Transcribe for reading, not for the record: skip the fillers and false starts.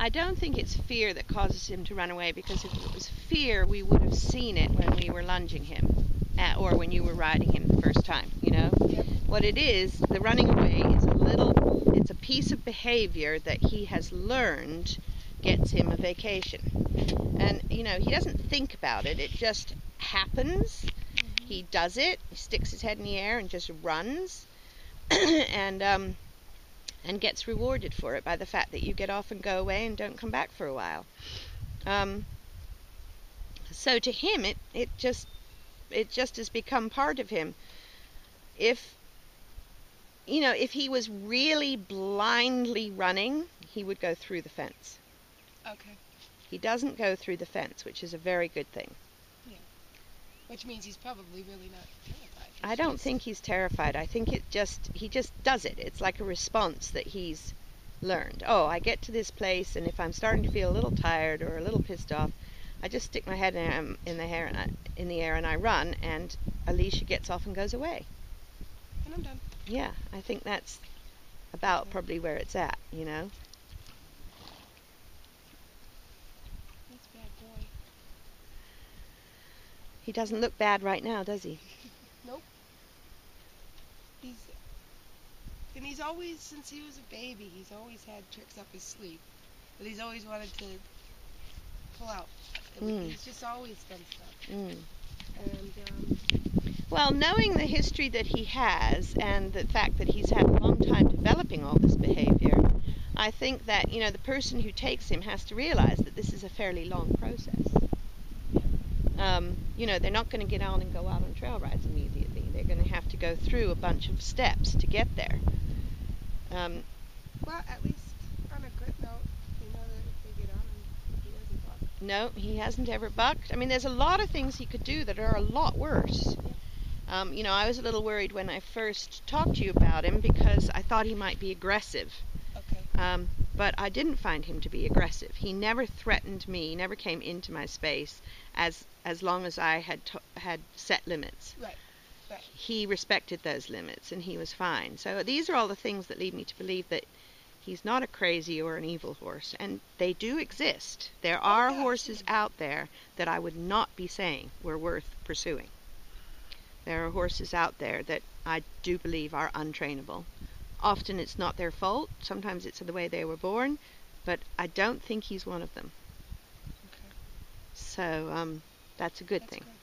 I don't think it's fear that causes him to run away, because if it was fear, we would have seen it when we were lunging him, or when you were riding him the first time, you know? Yep. What it is, the running away is it's a piece of behavior that he has learned gets him a vacation. And, you know, he doesn't think about it. It just happens. Mm-hmm. He does it. He sticks his head in the air and just runs. and gets rewarded for it by the fact that you get off and go away and don't come back for a while. So to him, it just has become part of him. If he was really blindly running, he would go through the fence. Okay. He doesn't go through the fence, which is a very good thing. Yeah. Which means he's probably really not terrified. I don't think he's terrified. I think he just does it. It's like a response that he's learned. Oh, I get to this place, and if I'm starting to feel a little tired or a little pissed off, I just stick my head in the air and I run, and Alicia gets off and goes away. And I'm done. Yeah, I think that's about probably where it's at, you know. He's a bad boy. He doesn't look bad right now, does he? Nope. He's always, since he was a baby, he's always had tricks up his sleeve that he's always wanted to pull out. He's just always done stuff. And well, knowing the history that he has and the fact that he's had a long time developing all this behavior, I think that, the person who takes him has to realize that this is a fairly long process. They're not going to get on and go out on trail rides immediately. They're going to have to go through a bunch of steps to get there. Well, at least on a good note, you know that if they get on him, he doesn't buck. No, he hasn't ever bucked. I mean, there's a lot of things he could do that are a lot worse. Yeah. I was a little worried when I first talked to you about him because I thought he might be aggressive. Okay. But I didn't find him to be aggressive. He never threatened me, never came into my space as long as I had set limits. Right. He respected those limits, and he was fine. So these are all the things that lead me to believe that he's not a crazy or an evil horse, and they do exist. There are horses out there that I would not be saying were worth pursuing. There are horses out there that I do believe are untrainable. Often it's not their fault. Sometimes it's the way they were born, but I don't think he's one of them. Okay. So that's a good thing. Good.